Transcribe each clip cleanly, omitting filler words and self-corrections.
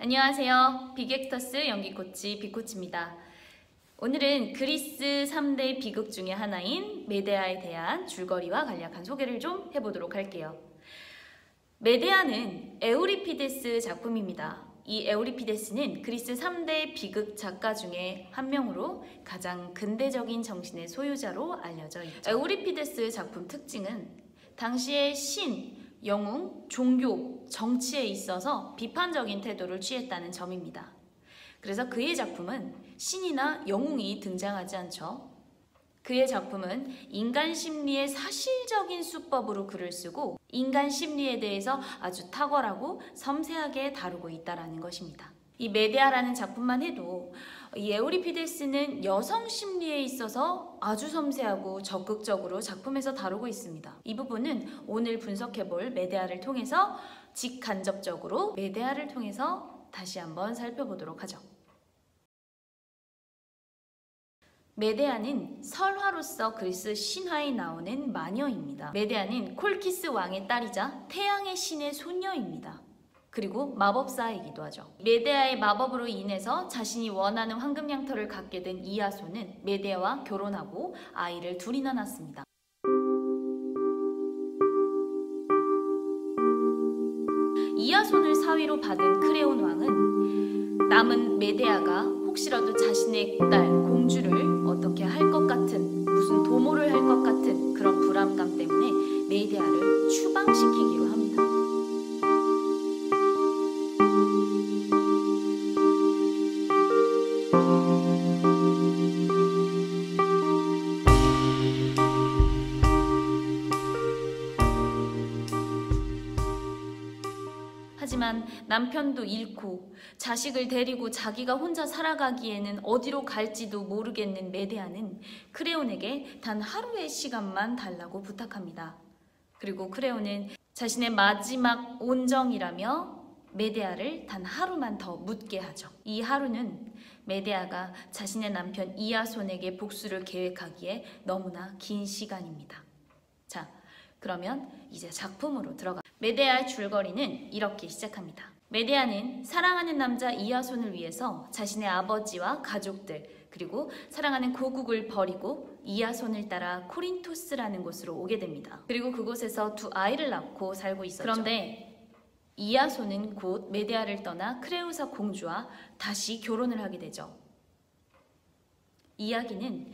안녕하세요. 빅액터스 연기코치 빅코치입니다. 오늘은 그리스 3대 비극 중에 하나인 메데아에 대한 줄거리와 간략한 소개를 좀 해보도록 할게요. 메데아는 에우리피데스 작품입니다. 이 에우리피데스는 그리스 3대 비극 작가 중에 한 명으로 가장 근대적인 정신의 소유자로 알려져 있죠. 에우리피데스 작품 특징은 당시의 신, 영웅, 종교, 정치에 있어서 비판적인 태도를 취했다는 점입니다. 그래서 그의 작품은 신이나 영웅이 등장하지 않죠. 그의 작품은 인간 심리의 사실적인 수법으로 글을 쓰고 인간 심리에 대해서 아주 탁월하고 섬세하게 다루고 있다는 것입니다. 이 메데아라는 작품만 해도 이 에우리피데스는 여성 심리에 있어서 아주 섬세하고 적극적으로 작품에서 다루고 있습니다. 이 부분은 오늘 분석해볼 메데아를 통해서 직간접적으로 메데아를 통해서 다시 한번 살펴보도록 하죠. 메데아는 설화로서 그리스 신화에 나오는 마녀입니다. 메데아는 콜키스 왕의 딸이자 태양의 신의 소녀입니다. 그리고 마법사이기도 하죠. 메데아의 마법으로 인해서 자신이 원하는 황금 양털을 갖게 된 이아손은 메데아와 결혼하고 아이를 둘이나 낳습니다. 이아손을 사위로 받은 크레온 왕은 남은 메데아가 혹시라도 자신의 딸 공주를 어떻게 할 것 같은, 무슨 도모를 할 것 같은 그런 불안감 때문에 메데아를 추방시키기로 합니다. 하지만 남편도 잃고 자식을 데리고 자기가 혼자 살아가기에는 어디로 갈지도 모르겠는 메데아는 크레온에게 단 하루의 시간만 달라고 부탁합니다. 그리고 크레온은 자신의 마지막 온정이라며 메데아를 단 하루만 더 묻게 하죠. 이 하루는 메데아가 자신의 남편 이아손에게 복수를 계획하기에 너무나 긴 시간입니다. 자, 그러면 이제 작품으로 들어가. 메데아의 줄거리는 이렇게 시작합니다. 메데아는 사랑하는 남자 이아손을 위해서 자신의 아버지와 가족들 그리고 사랑하는 고국을 버리고 이아손을 따라 코린토스라는 곳으로 오게 됩니다. 그리고 그곳에서 두 아이를 낳고 살고 있었죠. 그런데 이아손은 곧 메데아를 떠나 크레우사 공주와 다시 결혼을 하게 되죠. 이야기는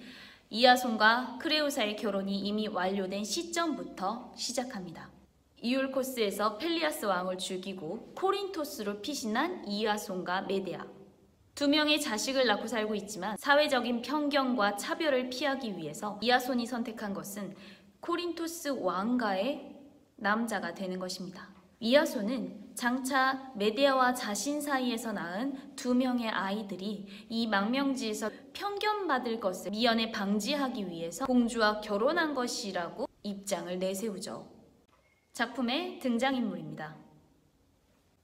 이아손과 크레우사의 결혼이 이미 완료된 시점부터 시작합니다. 이올코스에서 펠리아스 왕을 죽이고 코린토스로 피신한 이아손과 메데아. 두 명의 자식을 낳고 살고 있지만 사회적인 편견과 차별을 피하기 위해서 이아손이 선택한 것은 코린토스 왕가의 남자가 되는 것입니다. 이아손은 장차 메데아와 자신 사이에서 낳은 두 명의 아이들이 이 망명지에서 편견받을 것을 미연에 방지하기 위해서 공주와 결혼한 것이라고 입장을 내세우죠. 작품의 등장인물입니다.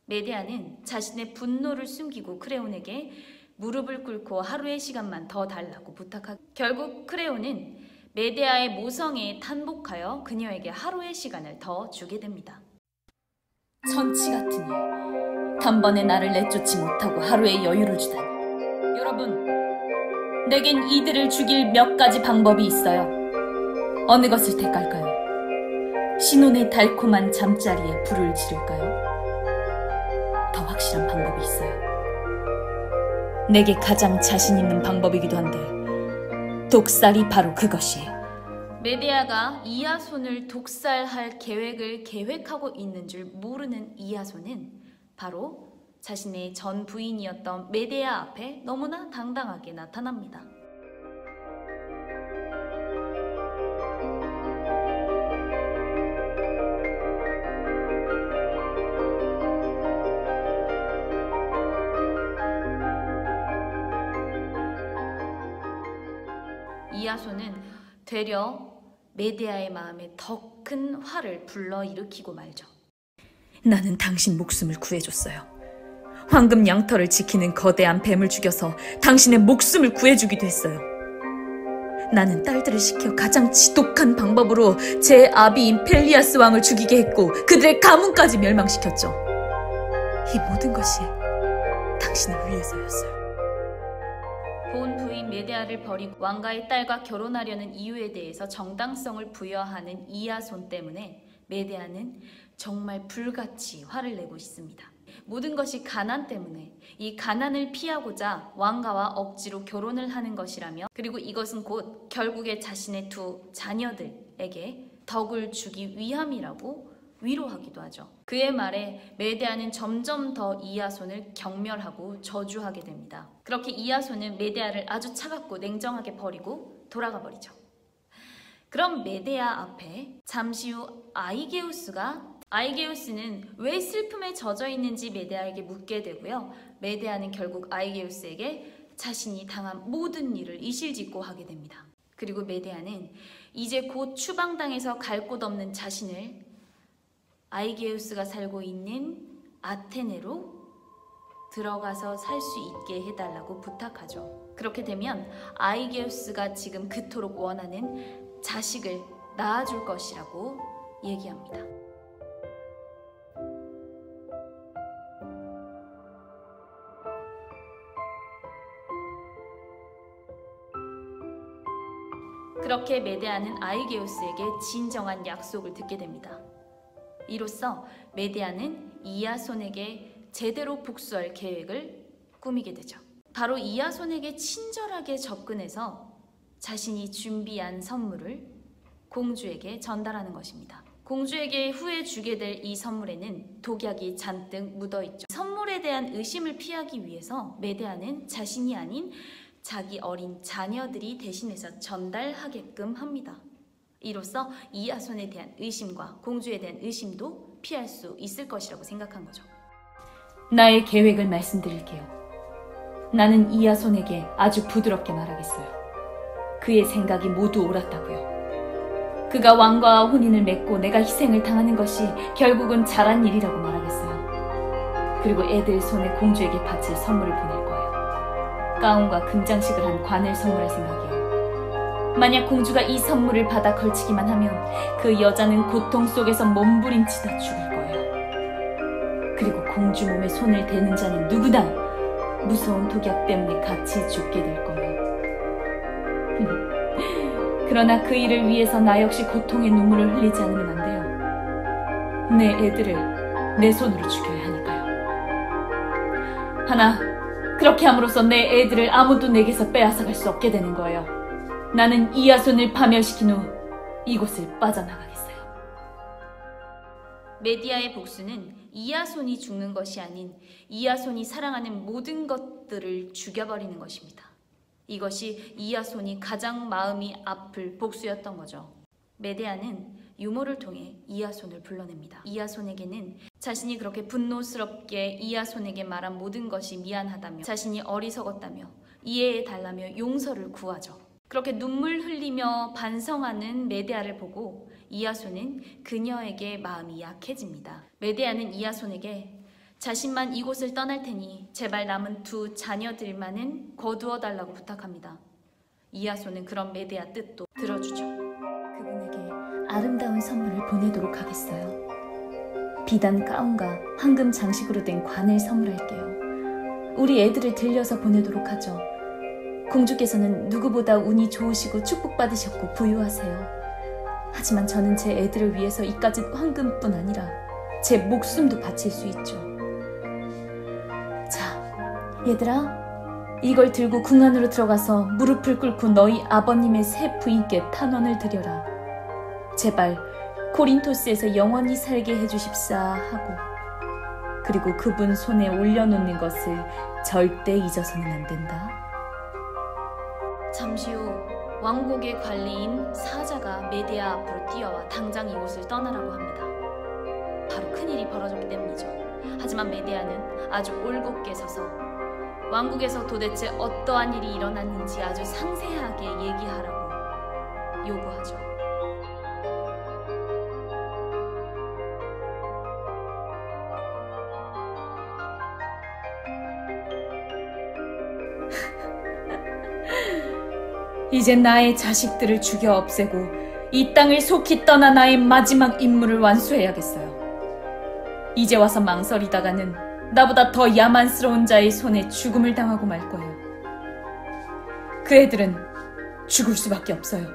메데아는 자신의 분노를 숨기고 크레온에게 무릎을 꿇고 하루의 시간만 더 달라고 부탁하고 결국 크레온은 메데아의 모성애에 탄복하여 그녀에게 하루의 시간을 더 주게 됩니다. 천치 같으니 단번에 나를 내쫓지 못하고 하루의 여유를 주다니. 여러분, 내겐 이들을 죽일 몇 가지 방법이 있어요. 어느 것을 택할까요? 신혼의 달콤한 잠자리에 불을 지를까요? 더 확실한 방법이 있어요. 내게 가장 자신 있는 방법이기도 한데 독살이 바로 그것이에요. 메데아가 이아손을 독살할 계획을 계획하고 있는 줄 모르는 이아손은 바로 자신의 전 부인이었던 메데아 앞에 너무나 당당하게 나타납니다. 이아손은 되려 메데아의 마음에 더 큰 화를 불러일으키고 말죠. 나는 당신 목숨을 구해줬어요. 황금 양털을 지키는 거대한 뱀을 죽여서 당신의 목숨을 구해주기도 했어요. 나는 딸들을 시켜 가장 지독한 방법으로 제 아비인 펠리아스 왕을 죽이게 했고 그들의 가문까지 멸망시켰죠. 이 모든 것이 당신을 위해서였어요. 본 부인 메데아를 버리고 왕가의 딸과 결혼하려는 이유에 대해서 정당성을 부여하는 이아손 때문에 메데아는 정말 불같이 화를 내고 있습니다. 모든 것이 가난 때문에 이 가난을 피하고자 왕가와 억지로 결혼을 하는 것이라며, 그리고 이것은 곧 결국에 자신의 두 자녀들에게 덕을 주기 위함이라고 위로하기도 하죠. 그의 말에 메데아는 점점 더 이아손을 경멸하고 저주하게 됩니다. 그렇게 이아손은 메데아를 아주 차갑고 냉정하게 버리고 돌아가 버리죠. 그럼 메데아 앞에 잠시 후 아이게우스는 왜 슬픔에 젖어 있는지 메데아에게 묻게 되고요. 메데아는 결국 아이게우스에게 자신이 당한 모든 일을 이실직고 하게 됩니다. 그리고 메데아는 이제 곧 추방당해서 갈 곳 없는 자신을 아이게우스가 살고 있는 아테네로 들어가서 살 수 있게 해달라고 부탁하죠. 그렇게 되면 아이게우스가 지금 그토록 원하는 자식을 낳아줄 것이라고 얘기합니다. 그렇게 메데아는 아이게우스에게 진정한 약속을 듣게 됩니다. 이로써 메데아는 이아손에게 제대로 복수할 계획을 꾸미게 되죠. 바로 이아손에게 친절하게 접근해서 자신이 준비한 선물을 공주에게 전달하는 것입니다. 공주에게 후에 주게 될 이 선물에는 독약이 잔뜩 묻어있죠. 선물에 대한 의심을 피하기 위해서 메데아는 자신이 아닌 자기 어린 자녀들이 대신해서 전달하게끔 합니다. 이로써 이아손에 대한 의심과 공주에 대한 의심도 피할 수 있을 것이라고 생각한 거죠. 나의 계획을 말씀드릴게요. 나는 이아손에게 아주 부드럽게 말하겠어요. 그의 생각이 모두 옳았다고요. 그가 왕과와 혼인을 맺고 내가 희생을 당하는 것이 결국은 잘한 일이라고 말하겠어요. 그리고 애들 손에 공주에게 바칠 선물을 보낼 거예요. 가운과 금장식을 한 관을 선물할 생각이에요. 만약 공주가 이 선물을 받아 걸치기만 하면 그 여자는 고통 속에서 몸부림치다 죽을 거예요. 그리고 공주 몸에 손을 대는 자는 누구나 무서운 독약 때문에 같이 죽게 될 거예요. 그러나 그 일을 위해서 나 역시 고통의 눈물을 흘리지 않으면 안 돼요. 내 애들을 내 손으로 죽여야 하니까요. 하나, 그렇게 함으로써 내 애들을 아무도 내게서 빼앗아갈 수 없게 되는 거예요. 나는 이아손을 파멸시킨 후 이곳을 빠져나가겠어요. 메데아의 복수는 이아손이 죽는 것이 아닌 이아손이 사랑하는 모든 것들을 죽여버리는 것입니다. 이것이 이아손이 가장 마음이 아플 복수였던 거죠. 메데아는 유머를 통해 이아손을 불러냅니다. 이아손에게는 자신이 그렇게 분노스럽게 이아손에게 말한 모든 것이 미안하다며, 자신이 어리석었다며 이해해달라며 용서를 구하죠. 그렇게 눈물 흘리며 반성하는 메데아를 보고 이아손은 그녀에게 마음이 약해집니다. 메데아는 이아손에게 자신만 이곳을 떠날 테니 제발 남은 두 자녀들만은 거두어 달라고 부탁합니다. 이아손은 그런 메데아 뜻도 들어주죠. 그분에게 아름다운 선물을 보내도록 하겠어요. 비단 가운과 황금 장식으로 된 관을 선물할게요. 우리 애들을 들려서 보내도록 하죠. 공주께서는 누구보다 운이 좋으시고 축복받으셨고 부유하세요. 하지만 저는 제 애들을 위해서 이까짓 황금뿐 아니라 제 목숨도 바칠 수 있죠. 자, 얘들아, 이걸 들고 궁 안으로 들어가서 무릎을 꿇고 너희 아버님의 새 부인께 탄원을 드려라. 제발 코린토스에서 영원히 살게 해주십사 하고, 그리고 그분 손에 올려놓는 것을 절대 잊어서는 안 된다. 잠시 후 왕국의 관리인 사자가 메데아 앞으로 뛰어와 당장 이곳을 떠나라고 합니다. 바로 큰일이 벌어졌기 때문이죠. 하지만 메데아는 아주 올곧게 서서 왕국에서 도대체 어떠한 일이 일어났는지 아주 상세하게 얘기하라고 요구하죠. 이제 나의 자식들을 죽여 없애고 이 땅을 속히 떠나 나의 마지막 임무를 완수해야겠어요. 이제 와서 망설이다가는 나보다 더 야만스러운 자의 손에 죽음을 당하고 말 거예요. 그 애들은 죽을 수밖에 없어요.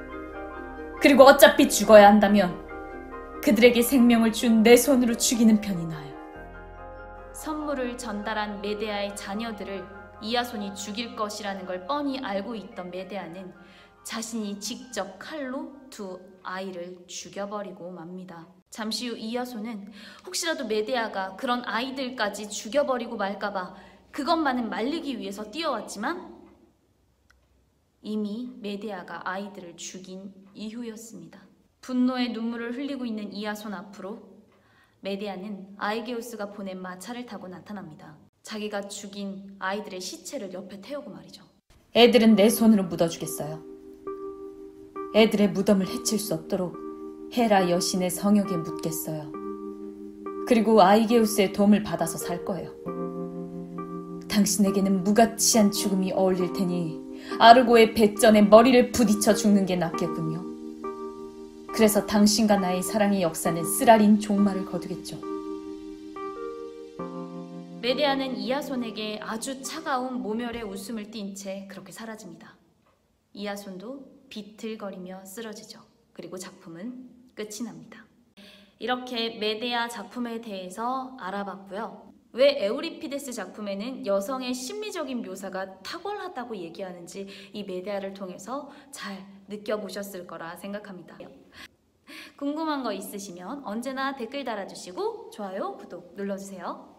그리고 어차피 죽어야 한다면 그들에게 생명을 준 내 손으로 죽이는 편이 나아요. 선물을 전달한 메데아의 자녀들을 이아손이 죽일 것이라는 걸 뻔히 알고 있던 메데아는 자신이 직접 칼로 두 아이를 죽여버리고 맙니다. 잠시 후 이아손은 혹시라도 메데아가 그런 아이들까지 죽여버리고 말까봐 그것만은 말리기 위해서 뛰어왔지만 이미 메데아가 아이들을 죽인 이후였습니다. 분노의 눈물을 흘리고 있는 이아손 앞으로 메데아는 아이게우스가 보낸 마차를 타고 나타납니다. 자기가 죽인 아이들의 시체를 옆에 태우고 말이죠. 애들은 내 손으로 묻어주겠어요. 애들의 무덤을 해칠 수 없도록 헤라 여신의 성역에 묻겠어요. 그리고 아이게우스의 도움을 받아서 살 거예요. 당신에게는 무가치한 죽음이 어울릴 테니 아르고의 배전에 머리를 부딪혀 죽는 게 낫겠군요. 그래서 당신과 나의 사랑의 역사는 쓰라린 종말을 거두겠죠. 메데아는 이아손에게 아주 차가운 모멸의 웃음을 띤 채 그렇게 사라집니다. 이아손도 비틀거리며 쓰러지죠. 그리고 작품은 끝이 납니다. 이렇게 메데아 작품에 대해서 알아봤고요. 왜 에우리피데스 작품에는 여성의 심리적인 묘사가 탁월하다고 얘기하는지 이 메데아를 통해서 잘 느껴보셨을 거라 생각합니다. 궁금한 거 있으시면 언제나 댓글 달아주시고 좋아요, 구독 눌러주세요.